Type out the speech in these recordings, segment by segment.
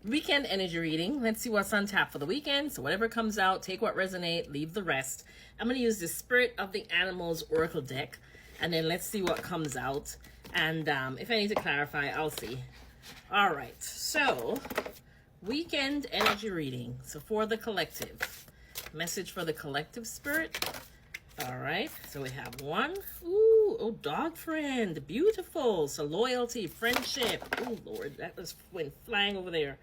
weekend energy reading. Let's see what's on tap for the weekend. So whatever comes out, take what resonates, leave the rest. I'm going to use the Spirit of the Animals Oracle deck, and then let's see what comes out. And if I need to clarify, I'll see. All right, so weekend energy reading. So for the collective, message for the collective spirit. All right, so we have one. Ooh, oh, dog friend, beautiful. So loyalty, friendship. Oh, Lord, that just went flying over there.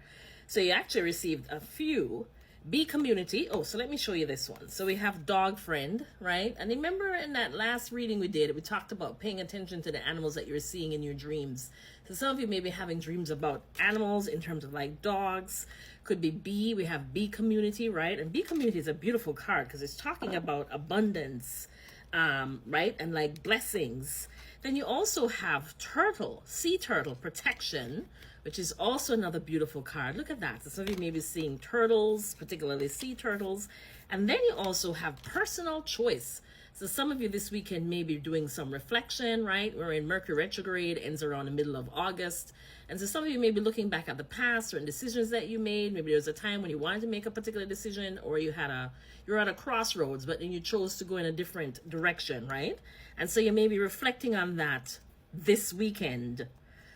So you actually received a few. Be community. Oh, so let me show you this one. So we have dog friend, right? And remember in that last reading we did, we talked about paying attention to the animals that you're seeing in your dreams. So some of you may be having dreams about animals in terms of like dogs. Could be bee. We have bee community, right? And bee community is a beautiful card because it's talking about abundance, right? And like blessings. Then you also have turtle, sea turtle, protection, which is also another beautiful card. Look at that. So some of you may be seeing turtles, particularly sea turtles. And then you also have personal choice. So some of you this weekend may be doing some reflection, right? We're in Mercury retrograde, ends around the middle of August. And so some of you may be looking back at the past, certain decisions that you made. Maybe there was a time when you wanted to make a particular decision, or you're at a crossroads, but then you chose to go in a different direction, right? And so you may be reflecting on that this weekend.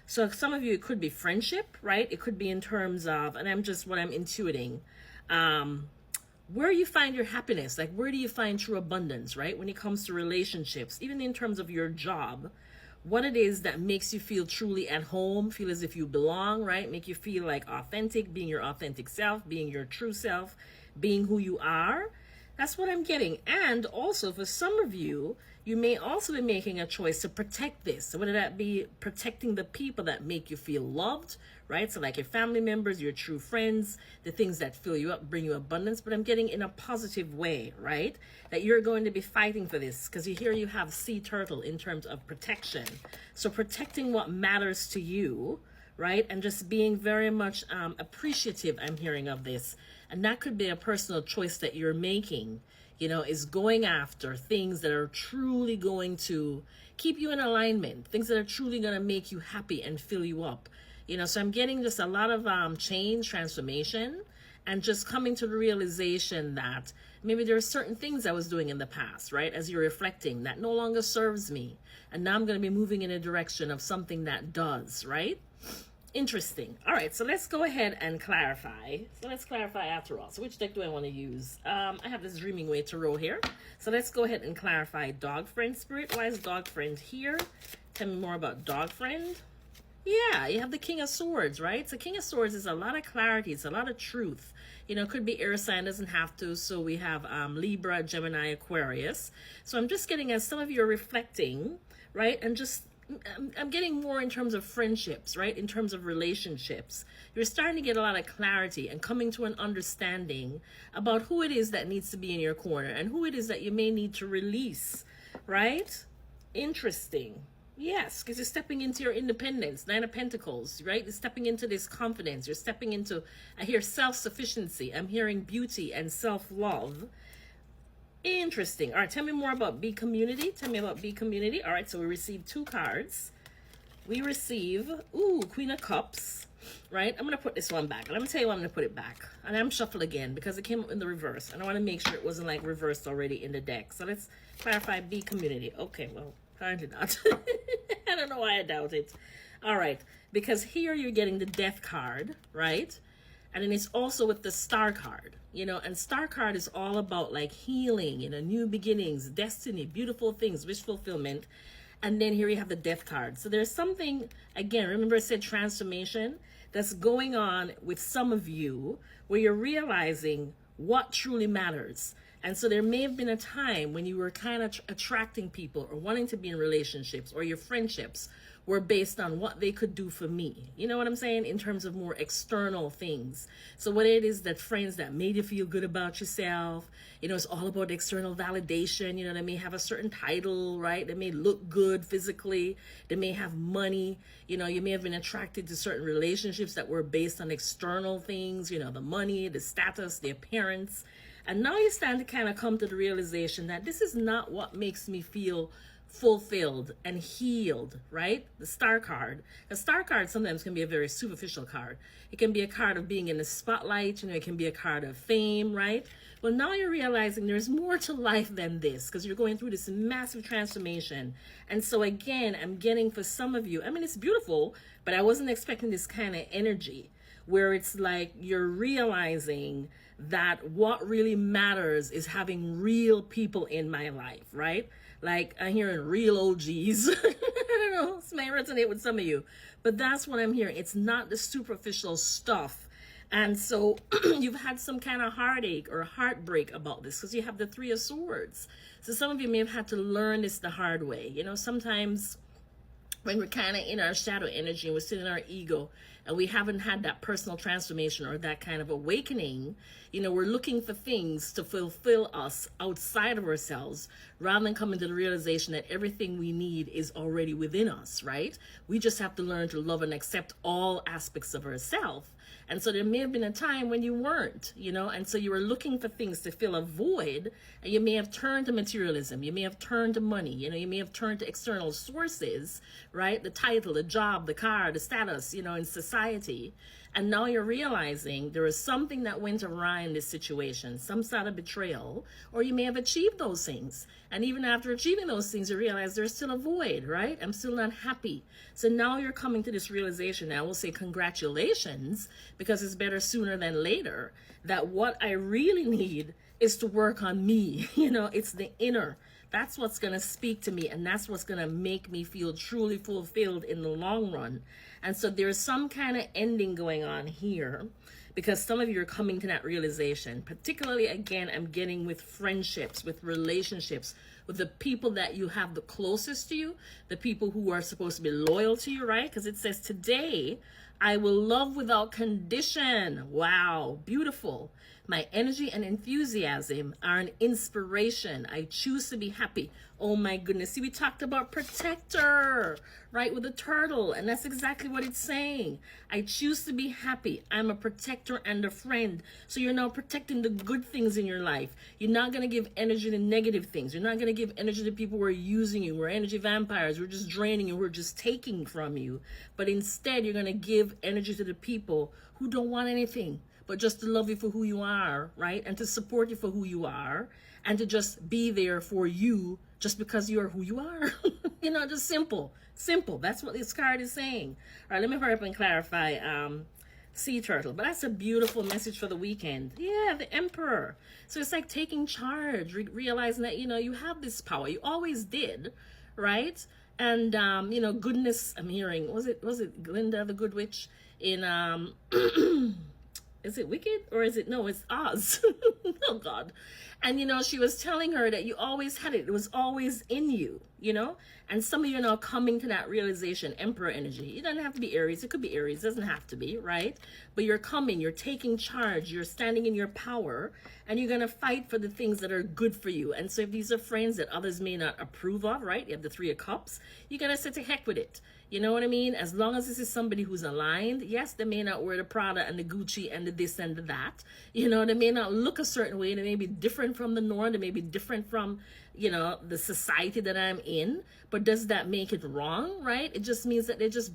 So some of you, it could be friendship, right? It could be in terms of, and I'm just what I'm intuiting, where you find your happiness, like where do you find true abundance, right? When it comes to relationships, even in terms of your job, what it is that makes you feel truly at home, feel as if you belong, right? Make you feel like authentic, being your authentic self, being your true self, being who you are. That's what I'm getting. And also for some of you, you may also be making a choice to protect this. So whether that be protecting the people that make you feel loved, right? So like your family members, your true friends, the things that fill you up, bring you abundance, but I'm getting in a positive way, right? That you're going to be fighting for this because here you have sea turtle in terms of protection. So protecting what matters to you, right? And just being very much appreciative, I'm hearing of this. And that could be a personal choice that you're making, you know, is going after things that are truly going to keep you in alignment, things that are truly going to make you happy and fill you up. You know, so I'm getting just a lot of change, transformation, and just coming to the realization that maybe there are certain things I was doing in the past, right? As you're reflecting, that no longer serves me. And now I'm going to be moving in a direction of something that does, right? Interesting. All right, so let's go ahead and clarify. So let's clarify after all. So which deck do I want to use? I have this Dreaming Way Tarot here. So let's go ahead and clarify Dog Friend Spirit. Why is Dog Friend here? Tell me more about Dog Friend. Yeah, you have the King of Swords, right? So King of Swords is a lot of clarity. It's a lot of truth. You know, it could be air sign, doesn't have to. So we have Libra, Gemini, Aquarius. So I'm just getting, as some of you are reflecting, right? And just I'm getting more in terms of friendships, right? In terms of relationships. You're starting to get a lot of clarity and coming to an understanding about who it is that needs to be in your corner and who it is that you may need to release, right? Interesting. Yes, because you're stepping into your independence, Nine of Pentacles, right? You're stepping into this confidence. You're stepping into, I hear self-sufficiency. I'm hearing beauty and self-love. Interesting. All right, tell me more about Bee Community. Tell me about Bee Community. All right, so we received 2 cards. We receive, Queen of Cups, right? I'm going to put this one back. Let me tell you why I'm going to put it back. And I'm shuffle again because it came up in the reverse. And I want to make sure it wasn't like reversed already in the deck. So let's clarify Bee Community. Okay, well, apparently not. I don't know why I doubt it. All right, because here you're getting the Death card, right? And then it's also with the Star card, you know, and Star card is all about like healing, you know, new beginnings, destiny, beautiful things, wish fulfillment. And then here you have the Death card. So there's something, again, remember I said transformation, that's going on with some of you where you're realizing what truly matters. And so there may have been a time when you were kind of attracting people or wanting to be in relationships, or your friendships were based on what they could do for me. You know what I'm saying? In terms of more external things. So what it is that friends that made you feel good about yourself, you know, it's all about external validation. You know, they may have a certain title, right? They may look good physically. They may have money. You know, you may have been attracted to certain relationships that were based on external things, you know, the money, the status, the appearance. And now you stand to kind of come to the realization that this is not what makes me feel fulfilled and healed, right? The star card. A star card sometimes can be a very superficial card. It can be a card of being in the spotlight, it can be a card of fame, right? Well, now you're realizing there's more to life than this because you're going through this massive transformation. And so again, I'm getting for some of you, I mean, it's beautiful, but I wasn't expecting this kind of energy where it's like you're realizing that what really matters is having real people in my life, right? Like I'm hearing real OGs. I don't know, this may resonate with some of you, but that's what I'm hearing. It's not the superficial stuff. And so you've had some kind of heartache or heartbreak about this because you have the Three of Swords. So some of you may have had to learn this the hard way. Sometimes when we're kind of in our shadow energy and we're still in our ego and we haven't had that personal transformation or that kind of awakening, we're looking for things to fulfill us outside of ourselves rather than coming to the realization that everything we need is already within us, right? We just have to learn to love and accept all aspects of ourselves. And so there may have been a time when you weren't, and so you were looking for things to fill a void, and you may have turned to materialism, you may have turned to money, you may have turned to external sources, right? The title, the job, the car, the status, in society. And now you're realizing there is something that went awry in this situation, some sort of betrayal, or you may have achieved those things. And even after achieving those things, you realize there's still a void, right? I'm still not happy. So now you're coming to this realization. Now I will say congratulations, because it's better sooner than later, that what I really need is to work on me. It's the inner. That's what's going to speak to me, and that's what's going to make me feel truly fulfilled in the long run. And so there's some kind of ending going on here because some of you are coming to that realization. Particularly, again, I'm getting with friendships, with relationships, with the people that you have the closest to you, the people who are supposed to be loyal to you, right? Because it says, today, I will love without condition. Wow, beautiful. My energy and enthusiasm are an inspiration. I choose to be happy. Oh my goodness. See, we talked about protector, right, with a turtle. And that's exactly what it's saying. I choose to be happy. I'm a protector and a friend. So you're now protecting the good things in your life. You're not going to give energy to negative things. You're not going to give energy to people who are using you, who are energy vampires, who are just draining you, who are just taking from you. But instead, you're going to give energy to the people who don't want anything, but just to love you for who you are, right? And to support you for who you are, and to just be there for you just because you are who you are. Just simple. That's what this card is saying. All right, let me hurry up and clarify sea turtle. But that's a beautiful message for the weekend. Yeah, the Emperor. So it's like taking charge, realizing that, you have this power. You always did, right? And, goodness, I'm hearing, was it Glinda the Good Witch in, is it Wicked or is it, no, it's Oz. Oh God. And she was telling her that you always had it. It was always in you, and some of you are now coming to that realization. Emperor energy. It doesn't have to be Aries. It could be Aries. It doesn't have to be, right? But you're coming, you're taking charge, you're standing in your power, and you're going to fight for the things that are good for you. And so if these are friends that others may not approve of, right? You have the Three of Cups. You're going to say to heck with it. You know what I mean? As long as this is somebody who's aligned, yes, they may not wear the Prada and the Gucci and the this and the that. They may not look a certain way. They may be different from the norm. They may be different from, the society that I'm in. But does that make it wrong, right? It just means that they just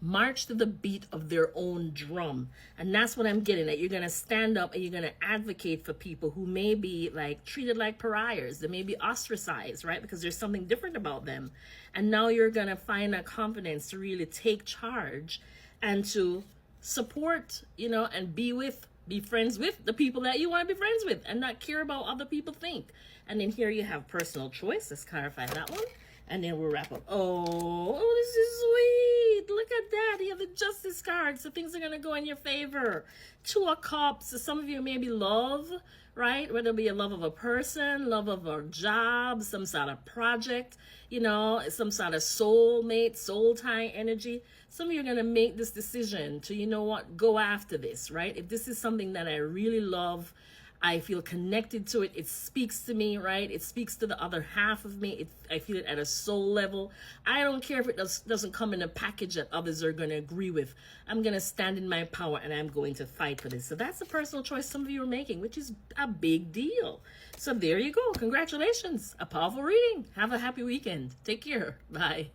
march to the beat of their own drum. And that's what I'm getting at. You're going to stand up and you're going to advocate for people who may be like treated like pariahs. They may be ostracized, right? Because there's something different about them. And now you're going to find that confidence to really take charge and to support, and be friends with the people that you want to be friends with and not care about what other people think. And then here you have personal choice. Let's clarify that one. And then we'll wrap up. Oh, this is sweet. Look at that. You have the Justice card. So things are going to go in your favor. Two of Cups. So some of you maybe love, right? Whether it be a love of a person, love of a job, some sort of project, some sort of soulmate, soul tie energy. Some of you are going to make this decision to, go after this, right? If this is something that I really love, I feel connected to it. It speaks to me, right? It speaks to the other half of me. I feel it at a soul level. I don't care if it doesn't come in a package that others are going to agree with. I'm going to stand in my power and I'm going to fight for this. So that's a personal choice some of you are making, which is a big deal. So there you go. Congratulations. A powerful reading. Have a happy weekend. Take care. Bye.